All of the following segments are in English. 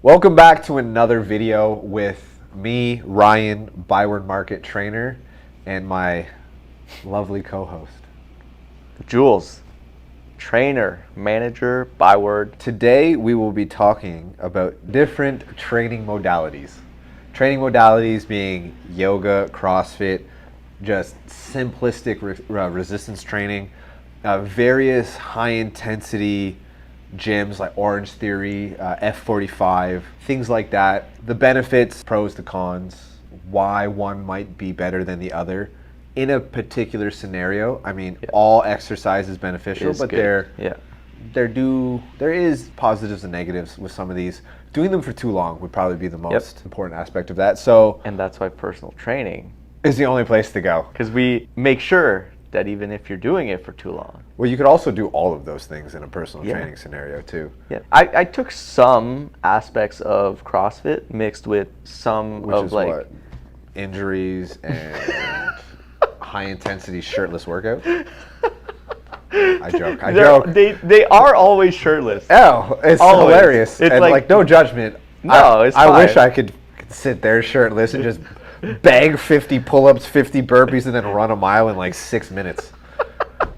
Welcome back to another video with me, Ryan, Byward Market trainer, and my lovely co-host, Jules, trainer, manager, Byward. Today we will be talking about different training modalities. Training modalities being yoga, CrossFit, just simplistic resistance training, various high intensity gyms like Orange Theory, F45, things like that. The benefits, pros to cons, why one might be better than the other in a particular scenario. I mean, all exercise is beneficial, but there is positives and negatives with some of these. Doing them for too long would probably be the most important aspect of that. And that's why personal training is the only place to go. Because we make sure that even if you're doing it for too long. Well, you could also do all of those things in a personal training scenario too. Yeah, I took some aspects of CrossFit mixed with some Which of is like what? Injuries and high intensity shirtless workout. I joke. They are always shirtless. Oh, it's always. Hilarious. It's and like no judgment. No, it's fine. I wish I could sit there shirtless and just bag 50 pull-ups, 50 burpees, and then run a mile in like 6 minutes.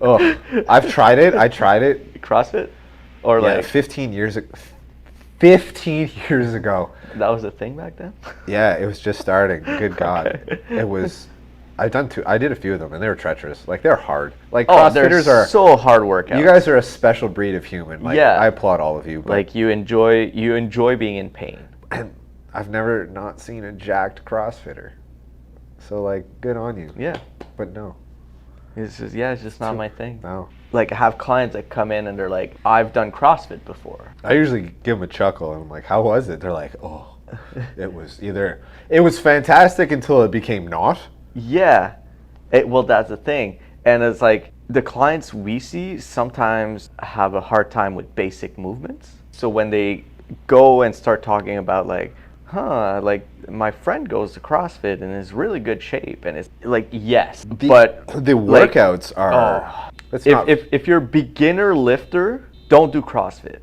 Oh, I've tried it. I tried it. CrossFit? Or like 15 years ago. 15 years ago. That was a thing back then? Yeah, it was just starting. Good God. Okay. It was. I did a few of them, and they were treacherous. Like, they're hard. Like, CrossFitters are so hard workouts. You guys are a special breed of human. Like, yeah. I applaud all of you. But like, you enjoy being in pain. And I've never not seen a jacked CrossFitter. So, like, good on you. Yeah. But no. It's just not my thing. No. Like, I have clients that come in and they're like, I've done CrossFit before. I usually give them a chuckle, and I'm like, how was it? They're like, oh, it was fantastic until it became not. Yeah. Well, that's the thing. And it's like, the clients we see sometimes have a hard time with basic movements. So when they go and start talking about like, like my friend goes to CrossFit and is really good shape, and it's like, yes, but the workouts are. If you're a beginner lifter, don't do CrossFit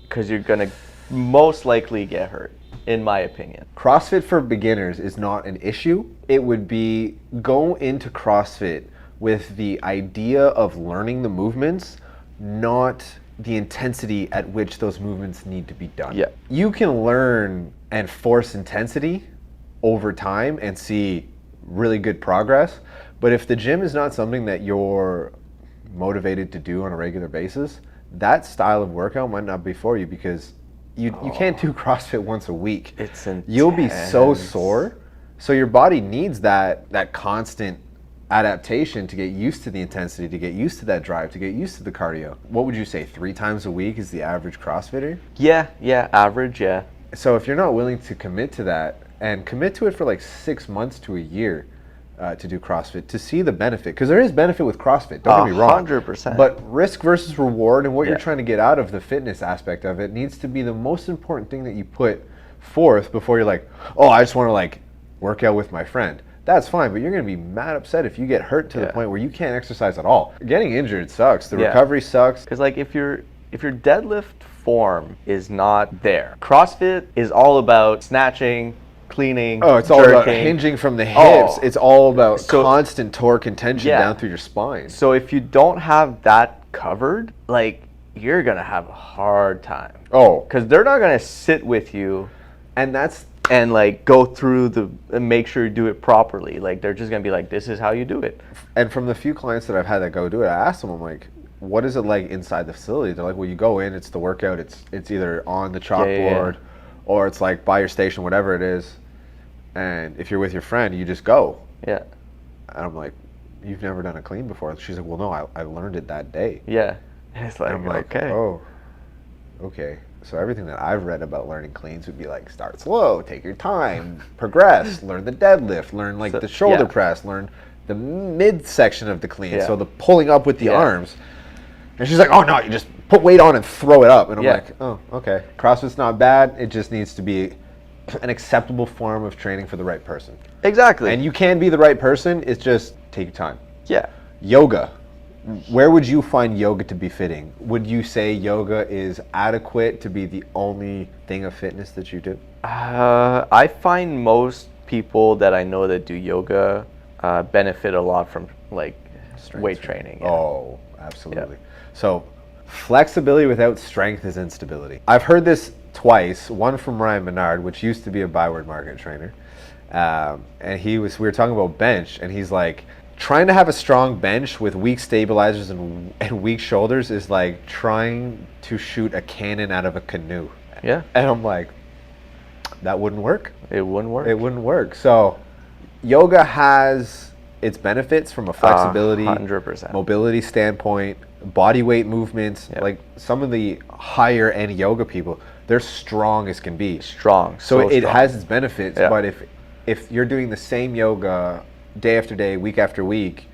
because you're gonna most likely get hurt, in my opinion. CrossFit for beginners is not an issue. It would be go into CrossFit with the idea of learning the movements, not the intensity at which those movements need to be done. Yeah. You can learn and force intensity over time and see really good progress, but if the gym is not something that you're motivated to do on a regular basis, that style of workout might not be for you, because you can't do CrossFit once a week. It's intense. You'll be so sore. So your body needs that constant adaptation to get used to the intensity, to get used to that drive, to get used to the cardio. What would you say, 3 times a week is the average CrossFitter? Yeah, average, yeah. So if you're not willing to commit to that, and commit to it for like 6 months to a year to do CrossFit, to see the benefit, because there is benefit with CrossFit, don't get me wrong. 100%. But risk versus reward and what you're trying to get out of the fitness aspect of it needs to be the most important thing that you put forth before you're like, oh, I just want to like work out with my friend. That's fine, but you're going to be mad upset if you get hurt to the point where you can't exercise at all. Getting injured sucks. The recovery sucks. Because like if your deadlift form is not there, CrossFit is all about snatching, cleaning, it's all about hinging from the hips. It's all about constant torque and tension down through your spine. So if you don't have that covered, like, you're going to have a hard time. Oh. Because they're not going to sit with you and like go through and make sure you do it properly. Like, they're just going to be like, this is how you do it. And from the few clients that I've had that go do it, I asked them, I'm like, what is it like inside the facility? They're like, well, you go in, it's the workout, it's either on the chalkboard or it's like by your station, whatever it is. And if you're with your friend, you just go. Yeah. And I'm like, you've never done a clean before? She's like, well, no, I learned it that day. Yeah. And it's like, I'm like, okay. Oh, okay. So everything that I've read about learning cleans would be like, start slow, take your time, progress, learn the deadlift, learn like the shoulder press, learn the mid section of the clean. So the pulling up with the arms. And she's like, oh no, you just put weight on and throw it up. And I'm like, oh, okay. CrossFit's not bad. It just needs to be an acceptable form of training for the right person. Exactly. And you can be the right person. It's just take your time. Yeah. Yoga. Where would you find yoga to be fitting? Would you say yoga is adequate to be the only thing of fitness that you do? I find most people that I know that do yoga benefit a lot from like Strength weight training. Yeah. Oh, absolutely. So flexibility without strength is instability. I've heard this twice, one from Ryan Menard, which used to be a Byward Market trainer. And we were talking about bench, and he's like, trying to have a strong bench with weak stabilizers and weak shoulders is like trying to shoot a cannon out of a canoe. Yeah. And I'm like, that wouldn't work. It wouldn't work. It wouldn't work. So yoga has its benefits from a flexibility, 100%. mobility standpoint, body weight movements. Yeah. Like some of the higher end yoga people, they're strong as can be. Strong. So it strong. has its benefits, Yeah. but if you're doing the same yoga day after day, week after week,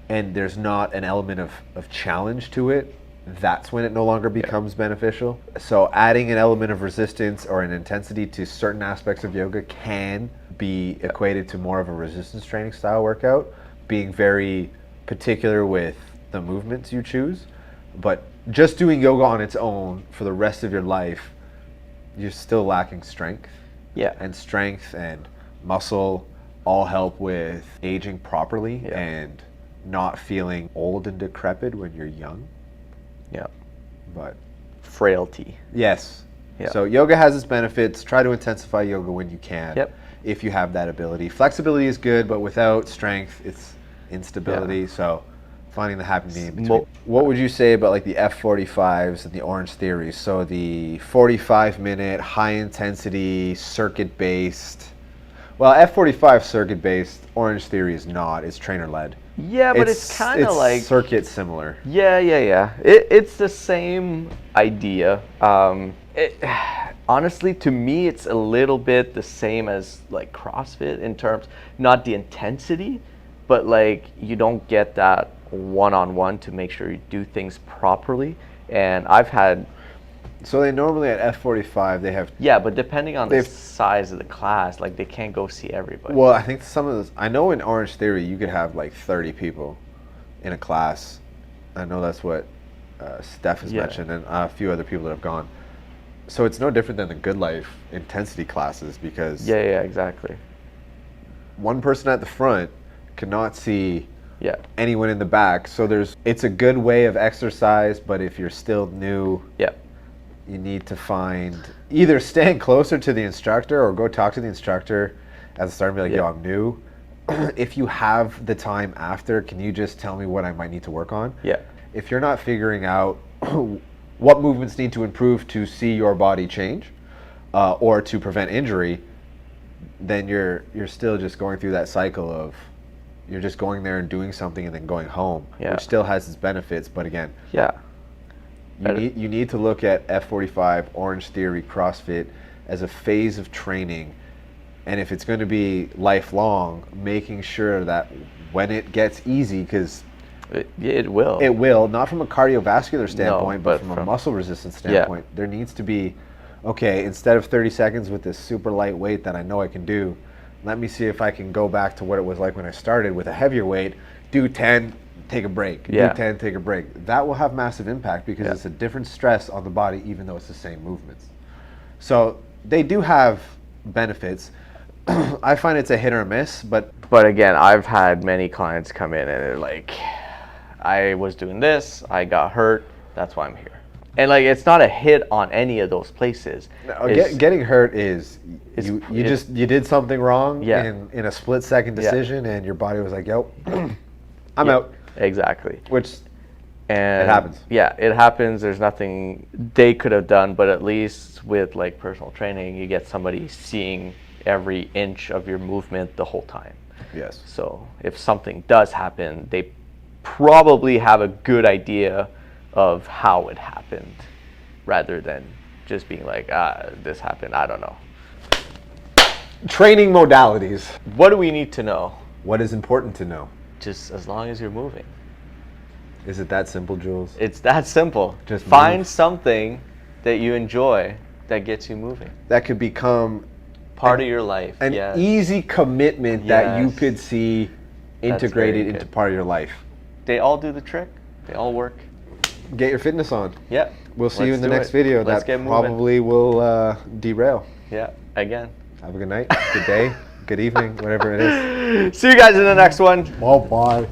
and there's not an element of challenge to it, that's when it no longer becomes beneficial. So adding an element of resistance or an intensity to certain aspects of yoga can be equated to more of a resistance training style workout, being very particular with the movements you choose. But just doing yoga on its own for the rest of your life, you're still lacking strength. Yeah. And strength and muscle all help with aging properly and not feeling old and decrepit when you're young. Yeah. But Frailty. yes. Yeah. So yoga has its benefits. Try to intensify yoga when you can. Yep. If you have that ability. Flexibility is good, but without strength, it's instability. Yeah. So finding the happy medium between. What would you say about like the F45s and the Orange Theories? So the 45-minute, high-intensity, circuit-based. Well, F45 circuit-based, Orange Theory is not. It's trainer-led. Yeah, but it's kind of like circuit similar. Yeah. It's the same idea. Honestly, to me, it's a little bit the same as like CrossFit in terms, not the intensity, but like you don't get that one-on-one to make sure you do things properly. And I've had. So they normally at F45 they have. Yeah, but depending on the size of the class, like they can't go see everybody. Well, I think some of those. I know in Orange Theory you could have like 30 people in a class. I know that's what Steph has mentioned, and a few other people that have gone. So it's no different than the Good Life intensity classes because. Yeah, exactly. One person at the front cannot see. Yeah. Anyone in the back. So it's a good way of exercise, but if you're still new. Yeah. You need to find either stand closer to the instructor or go talk to the instructor at the start and be like, yo, I'm new. If you have the time after, can you just tell me what I might need to work on? Yeah. If you're not figuring out what movements need to improve to see your body change or to prevent injury, then you're still just going through that cycle of you're just going there and doing something and then going home, which still has its benefits. But again, you need to look at F45, Orange Theory, CrossFit as a phase of training. And if it's going to be lifelong, making sure that when it gets easy, because it will. It will, not from a cardiovascular standpoint, but from a muscle resistance standpoint. Yeah. There needs to be, okay, instead of 30 seconds with this super light weight that I know I can do, let me see if I can go back to what it was like when I started with a heavier weight, do 10, take a break, do 10, take a break. That will have massive impact because it's a different stress on the body even though it's the same movements. So they do have benefits. I find it's a hit or a miss, but again, I've had many clients come in and they're like, I was doing this, I got hurt, that's why I'm here. And like, it's not a hit on any of those places. No, getting hurt is you did something wrong in a split second decision, and your body was like, "Yo, I'm out." Exactly. It happens. Yeah, it happens. There's nothing they could have done, but at least with like personal training, you get somebody seeing every inch of your movement the whole time. Yes. So if something does happen, they probably have a good idea of how it happened rather than just being like, this happened, I don't know. Training modalities. What do we need to know? What is important to know? Just as long as you're moving. Is it that simple, Jules? It's that simple. Just find something that you enjoy that gets you moving. That could become part of your life. An easy commitment that you could see integrated into part of your life. They all do the trick. They all work. Get your fitness on. Yeah. We'll see you in Let's the do next it. video. Let's That get moving. probably will derail. Yeah. Again. Have a good night, good day, good evening, whatever it is. See you guys in the next one. Bye-bye.